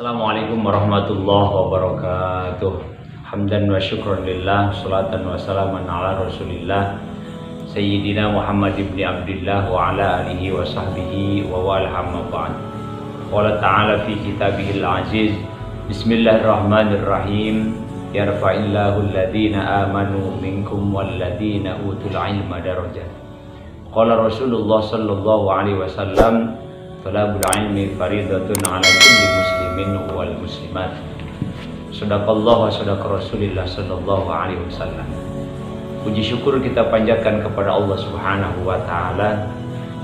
Assalamualaikum warahmatullahi wabarakatuh. Hamdan wa syukran lillah, salatan wa salaman ala rasulillah Sayyidina Muhammad ibn Abdullah wa ala alihi wa sahbihi wa wal amma ba'd. Qala ta'ala fi kitabihil aziz, Bismillahirrahmanirrahim, yarfa'illahu alladhina amanu minkum walladhina utul ilma darajat. Qala Rasulullah sallallahu alaihi wasallam, talabul ilmi faridatun ala kulli muslimin wal muslimat. Sadaqallah wa sadaqa Rasulillah sallallahu alaihi wasallam. Puji syukur kita panjatkan kepada Allah Subhanahu wa taala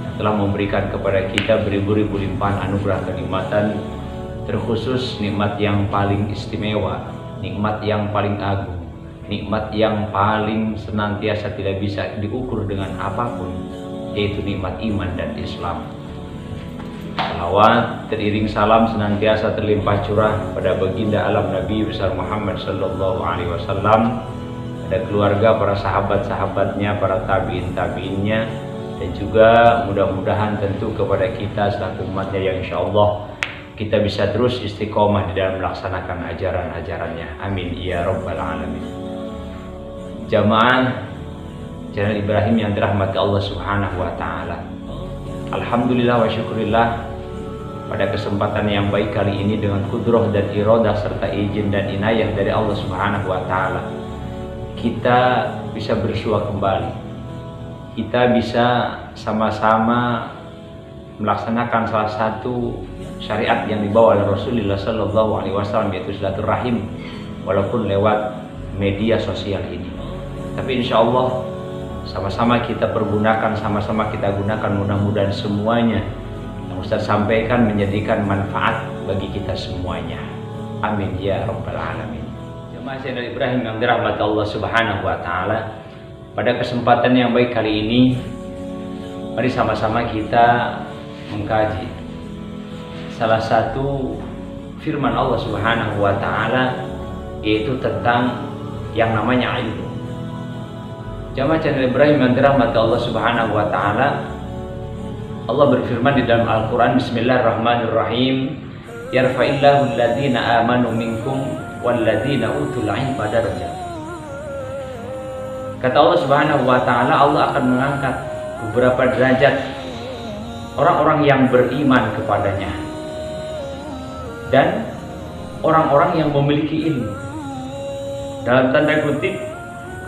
yang telah memberikan kepada kita beribu-ribu limpahan anugerah kenikmatan, terkhusus nikmat yang paling istimewa, nikmat yang paling agung, nikmat yang paling senantiasa tidak bisa diukur dengan apapun, yaitu nikmat iman dan Islam. Salawat teriring salam senantiasa terlimpah curah pada baginda alam Nabi besar Muhammad sallallahu alaihi wasallam, pada keluarga, para sahabat-sahabatnya, para tabiin-tabiinnya, dan juga mudah-mudahan tentu kepada kita selaku umatnya yang insyaallah kita bisa terus istiqomah di dalam melaksanakan ajaran-ajarannya. Amin ya rabbal alamin. Jamaah Channel Ibrahim yang dirahmati Allah Subhanahu wa taala. Alhamdulillah wa syukurillah, pada kesempatan yang baik kali ini dengan kudroh dan iradah serta izin dan inayah dari Allah Subhanahu wa taala, kita bisa bersua kembali. Kita bisa sama-sama melaksanakan salah satu syariat yang dibawa oleh Rasulullah sallallahu alaihi wasallam, yaitu silaturahim, walaupun lewat media sosial ini. Tapi insya Allah sama-sama kita pergunakan, sama-sama kita gunakan, mudah-mudahan semuanya yang Ustaz sampaikan menjadikan manfaat bagi kita semuanya. Amin ya rabbal alamin. Jemaah Channel Ibrahim yang dirahmati Allah Subhanahu wa taala, pada kesempatan yang baik kali ini mari sama-sama kita mengkaji salah satu firman Allah Subhanahu wa taala, yaitu tentang yang namanya ilmu. Jamaah Channel Ibrahim yang dirahmati Allah Subhanahu wa taala, Allah berfirman di dalam Al-Qur'an, Bismillahirrahmanirrahim, yarfa'illahu alladhina amanu minkum walladhina utul ilma darajat. Kata Allah Subhanahu wa taala, Allah akan mengangkat beberapa derajat orang-orang yang beriman kepadanya dan orang-orang yang memiliki ilmu. Dalam tanda kutip,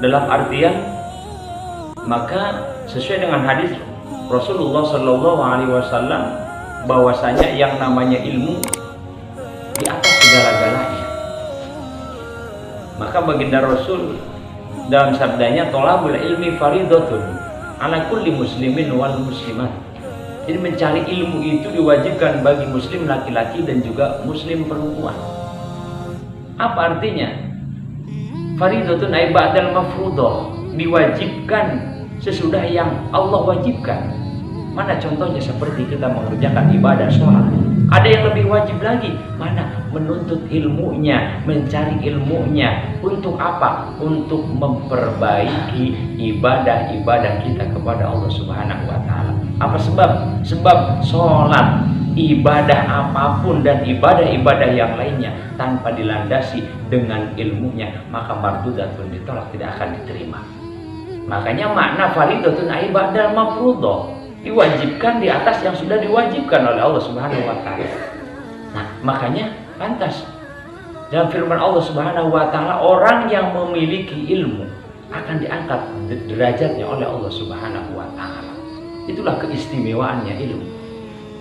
dalam artian, maka sesuai dengan hadis Rasulullah sallallahu alaihi wasallam, bahwasanya yang namanya ilmu di atas segala-galanya. Maka baginda Rasul dalam sabdanya, tolabul ilmi faridatun ala kulli muslimin wal muslimat. Jadi mencari ilmu itu diwajibkan bagi muslim laki-laki dan juga muslim perempuan. Apa artinya? Faridatun ay ba'dal mafruḍah, diwajibkan sesudah yang Allah wajibkan. Mana contohnya? Seperti kita mengerjakan ibadah sholat. Ada yang lebih wajib lagi, mana? Menuntut ilmunya, mencari ilmunya. Untuk apa? Untuk memperbaiki ibadah-ibadah kita kepada Allah Subhanahu wa taala. Apa sebab? Sebab sholat, ibadah apapun dan ibadah-ibadah yang lainnya tanpa dilandasi dengan ilmunya, maka mardudatun, ditolak, tidak akan diterima. Makanya makna faridatun ay ba'dal mafruḍah, diwajibkan di atas yang sudah diwajibkan oleh Allah Subhanahu wa taala. Nah, makanya pantas dalam firman Allah Subhanahu wa taala, orang yang memiliki ilmu akan diangkat derajatnya oleh Allah Subhanahu wa taala. Itulah keistimewaannya ilmu.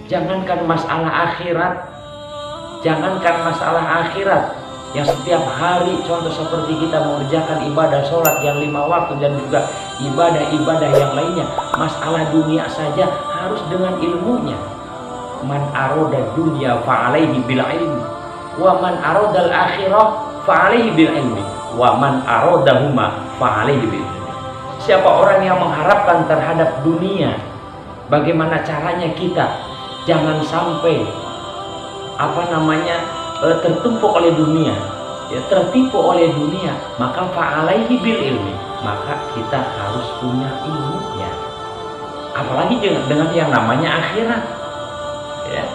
Jangankan masalah akhirat yang setiap hari, contoh seperti kita mengerjakan ibadah sholat yang 5 waktu dan juga ibadah-ibadah yang lainnya, masalah dunia saja harus dengan ilmunya. Man aroda dunya fa'alaihi bil ilmi, wa man aroda al-akhirah fa'alaihi bil ilmi, wa man arodahuma fa'alaihi bil ilmi. Siapa orang yang mengharapkan terhadap dunia, bagaimana caranya kita jangan sampai tertumpuk oleh dunia, tertipu oleh dunia, maka fa'alaihi bil ilmi, maka kita harus punya ilmunya. Apalagi dengan yang namanya akhirat, ya.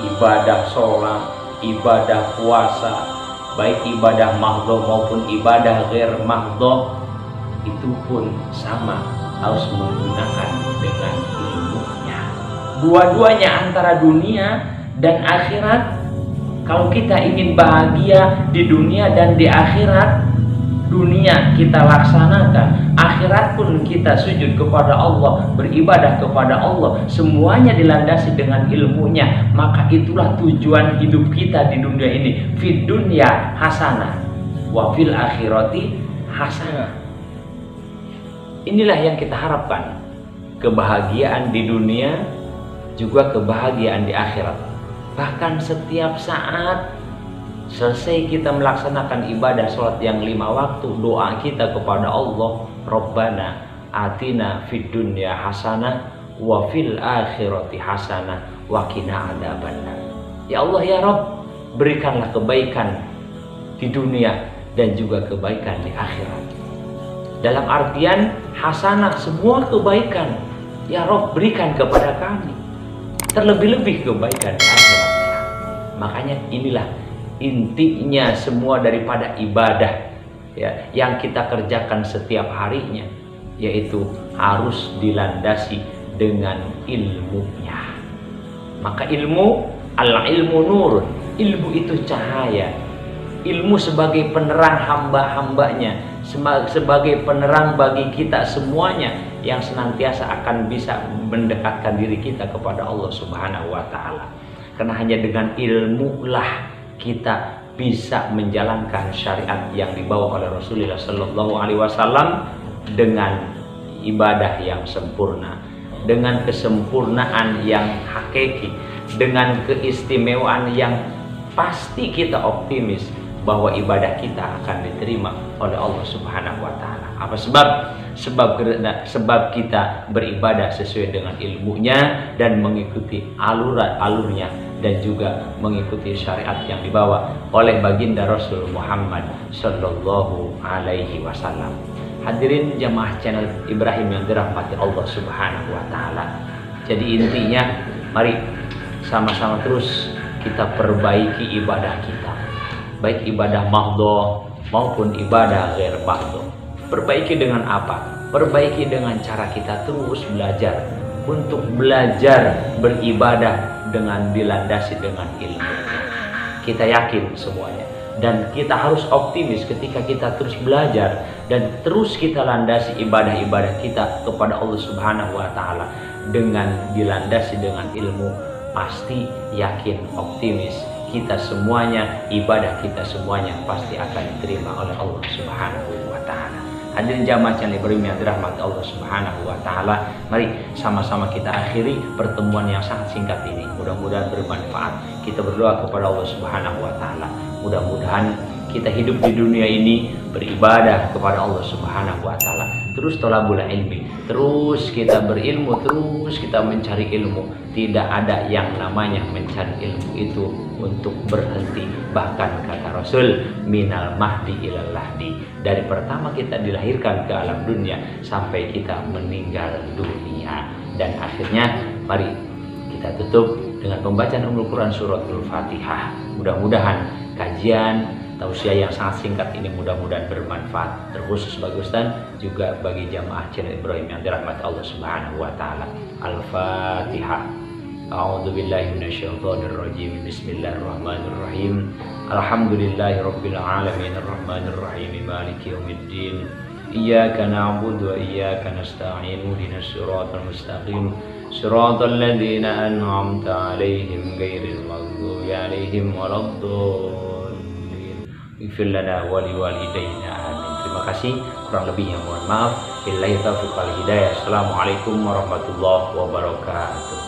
Ibadah sholat, ibadah puasa, baik ibadah mahdhah maupun ibadah ghair mahdhah, itu pun sama, harus menggunakan dengan ilmunya. Dua-duanya antara dunia dan akhirat. Kalau kita ingin bahagia di dunia dan di akhirat, dunia kita laksanakan, akhirat pun kita sujud kepada Allah, beribadah kepada Allah, semuanya dilandasi dengan ilmunya. Maka itulah tujuan hidup kita di dunia ini. Fid dunya hasanah wa fil akhirati hasanah. Inilah yang kita harapkan, kebahagiaan di dunia juga kebahagiaan di akhirat. Bahkan setiap saat selesai kita melaksanakan ibadah sholat yang 5 waktu, doa kita kepada Allah, Rabbana atina fid dunya hasanah wa fil akhirati hasanah wa qina adzabannar. Ya Allah ya Rabb, berikanlah kebaikan di dunia dan juga kebaikan di akhirat. Dalam artian hasanah, semua kebaikan ya Rabb berikan kepada kami, terlebih-lebih kebaikan di akhirat. Makanya inilah intinya semua daripada ibadah ya, yang kita kerjakan setiap harinya, yaitu harus dilandasi dengan ilmunya. Maka ilmu, al-ilmu nurun, ilmu itu cahaya. Ilmu sebagai penerang hamba-hambanya, sebagai penerang bagi kita semuanya, yang senantiasa akan bisa mendekatkan diri kita kepada Allah Subhanahu wa Ta'ala. Karena hanya dengan ilmu lah kita bisa menjalankan syariat yang dibawa oleh Rasulullah Sallallahu Alaihi Wasallam dengan ibadah yang sempurna, dengan kesempurnaan yang hakiki, dengan keistimewaan yang pasti kita optimis bahwa ibadah kita akan diterima oleh Allah Subhanahu wa Ta'ala. Apa sebab? Sebab kita beribadah sesuai dengan ilmunya dan mengikuti alurnya, dan juga mengikuti syariat yang dibawa oleh baginda Rasul Muhammad Sallallahu Alaihi Wasallam. Hadirin jamaah channel Ibrahim yang dirahmati Allah Subhanahu wa Ta'ala. Jadi intinya, mari sama-sama terus kita perbaiki ibadah kita, baik ibadah mahdhah maupun ibadah ghair mahdhah. Perbaiki dengan apa? Perbaiki dengan cara kita terus belajar, untuk belajar beribadah dengan dilandasi dengan ilmu. Kita yakin semuanya, dan kita harus optimis ketika kita terus belajar dan terus kita landasi ibadah-ibadah kita kepada Allah Subhanahu wa Ta'ala dengan dilandasi dengan ilmu. Pasti yakin, optimis, kita semuanya, ibadah kita semuanya pasti akan diterima oleh Allah Subhanahu wa Ta'ala. Hadirin jamaah channel Ibrahim yang dirahmati Allah Subhanahu wa Ta'ala, mari sama-sama kita akhiri pertemuan yang sangat singkat ini. Mudah-mudahan bermanfaat. Kita berdoa kepada Allah Subhanahu wa Ta'ala, mudah-mudahan kita hidup di dunia ini beribadah kepada Allah Subhanahu wa Ta'ala, terus thalabul ilmi, terus kita berilmu, terus kita mencari ilmu. Tidak ada yang namanya mencari ilmu itu untuk berhenti. Bahkan kata Rasul, minal mahdi ilal lahdi, dari pertama kita dilahirkan ke alam dunia sampai kita meninggal dunia. Dan akhirnya mari kita tutup dengan pembacaan Ummul Quran suratul Fatihah. Mudah-mudahan kajian tausiah yang sangat singkat ini mudah-mudahan bermanfaat, terkhusus bagi Ustaz, juga bagi jamaah channel Ibrahim yang dirahmati Allah Subhanahu wa Ta'ala. Al-Fatihah. A'udzubillahi minasyaitonirrajim. Bismillahirrahmanirrahim. Alhamdulillahirabbil alamin arrahmanir rahim maliki yaumiddin. Iyyaka na'budu wa iyyaka nasta'in. Ihdinas siratal mustaqim. Shiratal ladzina an'amta 'alaihim ghairil maghdubi 'alaihim waladdallin. Ighfir lana wa liwalidayna amin. Terima kasih, kurang lebihnya mohon maaf. Billahi taufiq wal hidayah. Assalamualaikum warahmatullahi wabarakatuh.